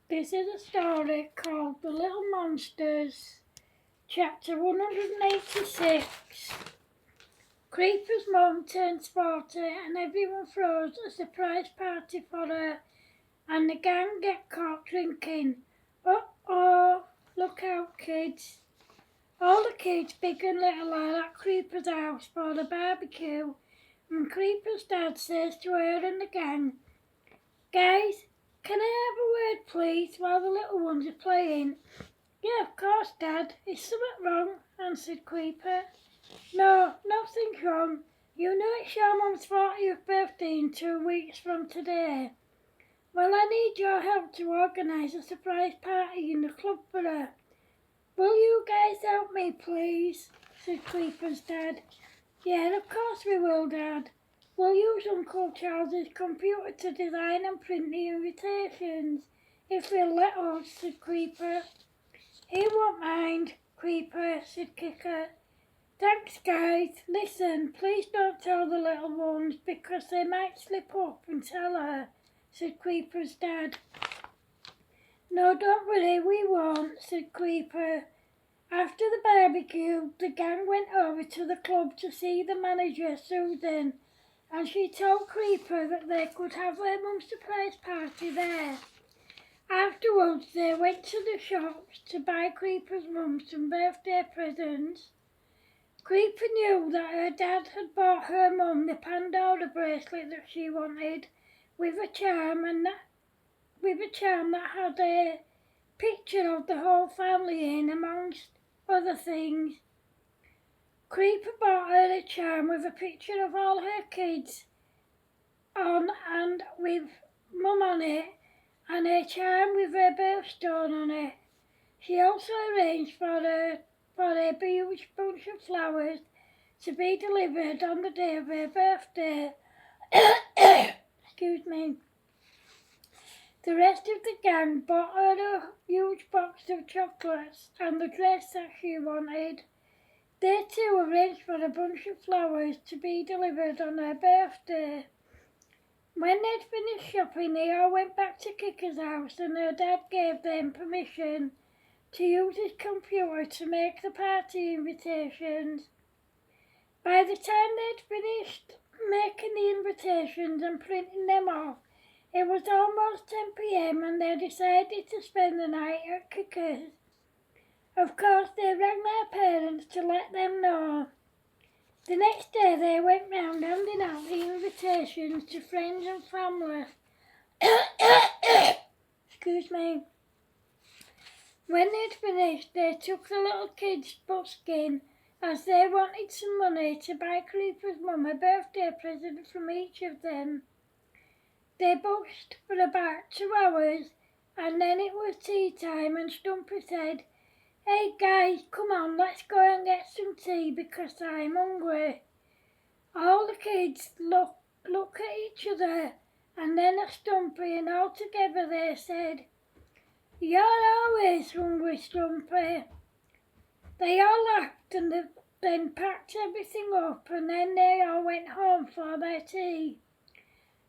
This is a story called The Little Monsters, chapter 186. Creeper's mum turns 40 and everyone throws a surprise party for her and the gang get caught drinking. Uh-oh, look out kids. All the kids, big and little, are at Creeper's house for the barbecue and Creeper's dad says to her and the gang, "Guys, can I have a word please while the little ones are playing?" "Yeah, of course, Dad. Is something wrong?" answered Creeper. "No, nothing's wrong. You know it's your mum's 40th birthday in 2 weeks from today. Well, I need your help to organise a surprise party in the club for her. Will you guys help me, please?" said Creeper's dad. "Yeah, of course we will, Dad. We'll use Uncle Charles's computer to design and print the invitations, if he'll let us," said Creeper. "He won't mind, Creeper," said Kicker. "Thanks, guys. Listen, please don't tell the little ones because they might slip up and tell her," said Creeper's dad. "No, don't worry, we won't," said Creeper. After the barbecue, the gang went over to the club to see the manager, Susan, and she told Creeper that they could have their mum's surprise party there. Afterwards, they went to the shops to buy Creeper's mum some birthday presents. Creeper knew that her dad had bought her mum the Pandora bracelet that she wanted, with a charm that had a picture of the whole family in, amongst other things. Creeper bought her a charm with a picture of all her kids on and with mum on it, and a charm with her birthstone on it. She also arranged for a huge bunch of flowers to be delivered on the day of her birthday. Excuse me. The rest of the gang bought her a huge box of chocolates and the dress that she wanted. They too arranged for a bunch of flowers to be delivered on her birthday. When they'd finished shopping, they all went back to Kicker's house and her dad gave them permission to use his computer to make the party invitations. By the time they'd finished making the invitations and printing them off, it was almost 10 p.m. and they decided to spend the night at Kicker's. Of course, they rang their parents to let them know. The next day they went round handing out the invitations to friends and family. Excuse me. When they'd finished, they took the little kids' busking as they wanted some money to buy Creeper's mum a birthday present from each of them. They bushed for about 2 hours and then it was tea time and Stumpy said, "Hey guys, come on, let's go and get some tea because I'm hungry." All the kids look at each other and then at Stumpy and all together they said, "You're always hungry, Stumpy." They all laughed and then packed everything up and then they all went home for their tea.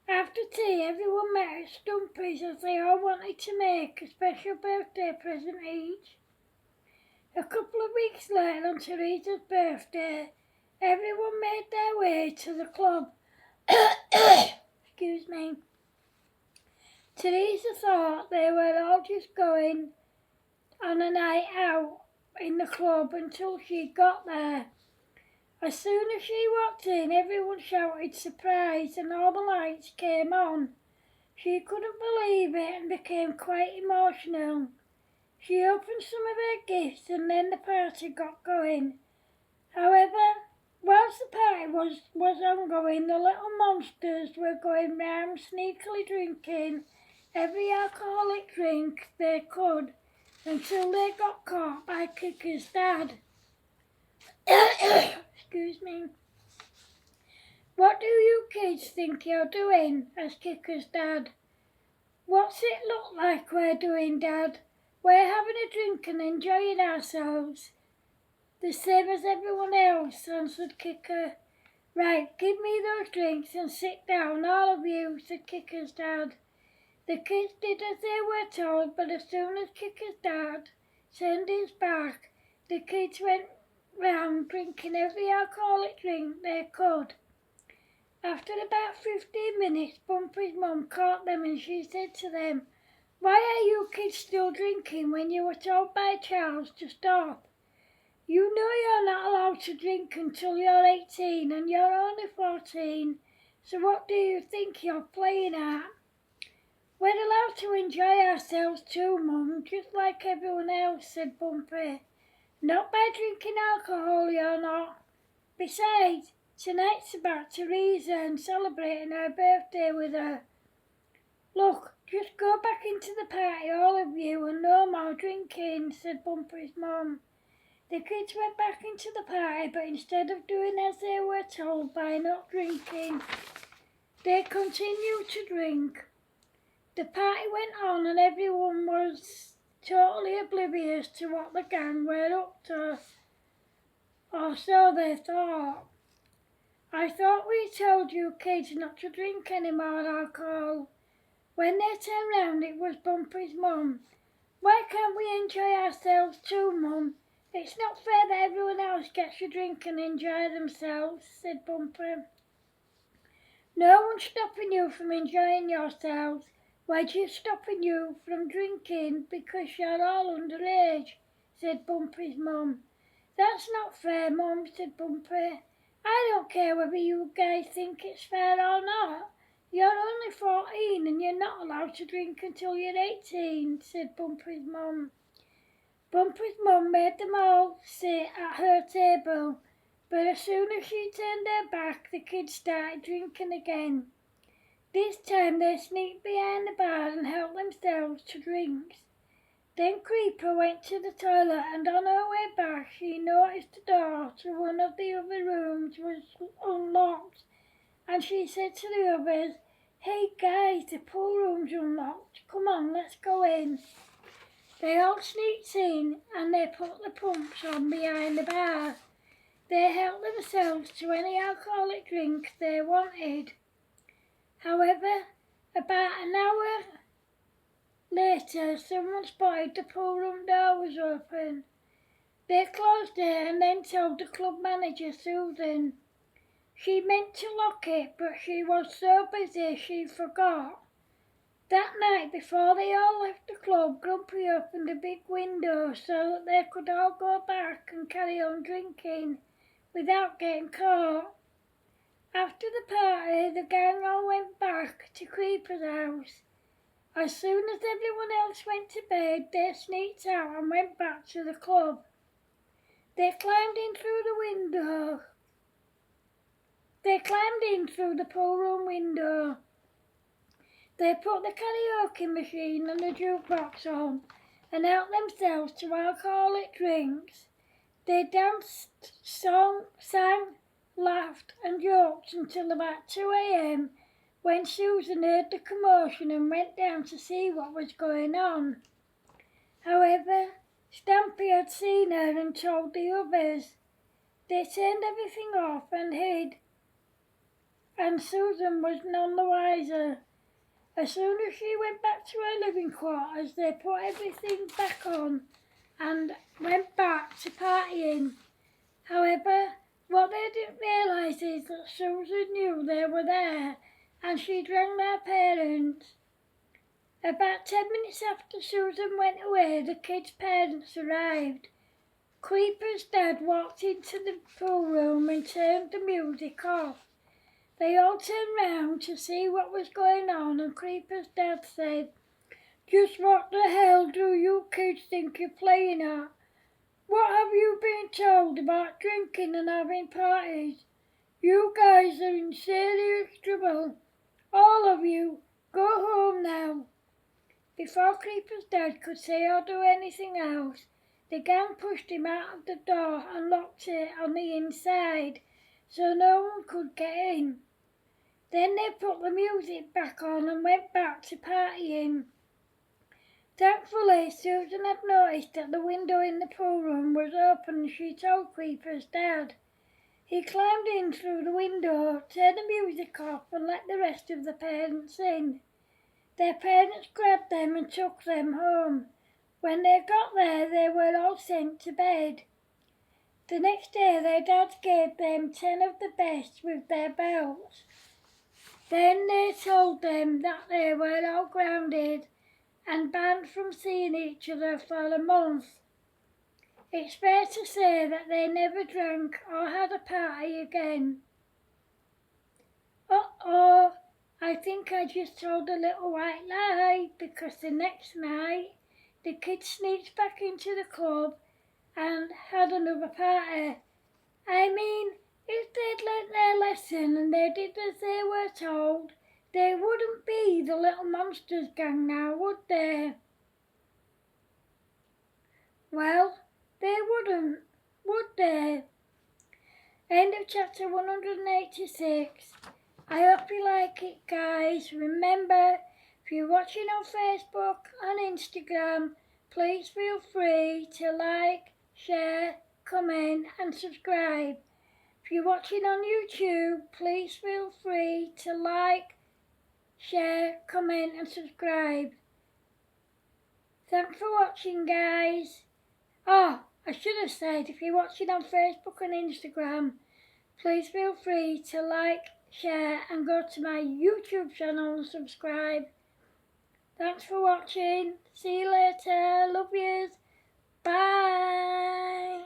After tea, everyone met at Stumpy's as they all wanted to make a special birthday present each. A couple of weeks later, on Teresa's birthday, everyone made their way to the club. Excuse me. Teresa thought they were all just going on a night out in the club until she got there. As soon as she walked in, everyone shouted surprise and all the lights came on. She couldn't believe it and became quite emotional. She opened some of her gifts and then the party got going. However, whilst the party was ongoing, the little monsters were going round sneakily drinking every alcoholic drink they could until they got caught by Kicker's dad. Excuse me. "What do you kids think you're doing?" asked Kicker's dad. "What's it look like we're doing, Dad? We're having a drink and enjoying ourselves." "The same as everyone else," answered Kicker. "Right, give me those drinks and sit down, all of you," said Kicker's dad. The kids did as they were told, but as soon as Kicker's dad turned his back, the kids went round drinking every alcoholic drink they could. After about 15 minutes, Bumper's mum caught them and she said to them, "Why are you kids still drinking when you were told by Charles to stop? You know you're not allowed to drink until you're 18 and you're only 14, so what do you think you're playing at?" "We're allowed to enjoy ourselves too, Mum, just like everyone else," said Bumper. "Not by drinking alcohol, you're not. Besides, tonight's about Teresa and celebrating her birthday with her. Look, just go back into the party, all of you, and no more drinking," said Bumper's mum. The kids went back into the party, but instead of doing as they were told by not drinking, they continued to drink. The party went on and everyone was totally oblivious to what the gang were up to, or so they thought. "I thought we told you kids not to drink any more alcohol." When they turned round, it was Bumper's mum. "Why can't we enjoy ourselves too, Mum? It's not fair that everyone else gets to drink and enjoy themselves," said Bumper. "No one's stopping you from enjoying yourselves. We're just stopping you from drinking because you're all underage," said Bumper's mum. "That's not fair, Mum," said Bumper. "I don't care whether you guys think it's fair or not. You're only 14 and you're not allowed to drink until you're 18, said Bumper's mum. Bumper's mum made them all sit at her table, but as soon as she turned her back, the kids started drinking again. This time they sneaked behind the bar and helped themselves to drinks. Then Creeper went to the toilet, and on her way back she noticed the door to one of the other rooms was unlocked, and she said to the others, "Hey guys, the pool room's unlocked. Come on, let's go in." They all sneaked in and they put the pumps on behind the bar. They helped themselves to any alcoholic drink they wanted. However, about an hour later, someone spotted the pool room door was open. They closed it and then told the club manager, Susan. She meant to lock it, but she was so busy she forgot. That night, before they all left the club, Grumpy opened a big window so that they could all go back and carry on drinking without getting caught. After the party, the gang all went back to Creeper's house. As soon as everyone else went to bed, they sneaked out and went back to the club. They climbed in through the pool room window. They put the karaoke machine and the jukebox on and helped themselves to alcoholic drinks. They danced, sang, laughed and joked until about 2 a.m. when Susan heard the commotion and went down to see what was going on. However, Stampy had seen her and told the others. They turned everything off and hid, and Susan was none the wiser. As soon as she went back to her living quarters, they put everything back on and went back to partying. However, what they didn't realise is that Susan knew they were there and she'd rang their parents. About 10 minutes after Susan went away, the kids' parents arrived. Creeper's dad walked into the pool room and turned the music off. They all turned round to see what was going on, and Creeper's dad said, "Just what the hell do you kids think you're playing at? What have you been told about drinking and having parties? You guys are in serious trouble. All of you, go home now." Before Creeper's dad could say or do anything else, the gang pushed him out of the door and locked it on the inside so no one could get in. Then they put the music back on and went back to partying. Thankfully, Susan had noticed that the window in the pool room was open and she told Creeper's dad. He climbed in through the window, turned the music off and let the rest of the parents in. Their parents grabbed them and took them home. When they got there, they were all sent to bed. The next day, their dads gave them 10 of the best with their belts. Then they told them that they were all grounded and banned from seeing each other for a month. It's fair to say that they never drank or had a party again. Uh-oh, I think I just told a little white lie, because the next night the kids sneaked back into the club and had another party. I mean, if they'd learnt their lesson and they did as they were told, they wouldn't be the Little Monsters gang now, would they? Well, they wouldn't, would they? End of chapter 186. I hope you like it, guys. Remember, if you're watching on Facebook and Instagram, please feel free to like, share, comment and subscribe. If you're watching on YouTube, please feel free to like, share, comment and subscribe. Thanks for watching, guys. Oh, I should have said, if you're watching on Facebook and Instagram, please feel free to like, share and go to my YouTube channel and subscribe. Thanks for watching. See you later. Love yous. Bye.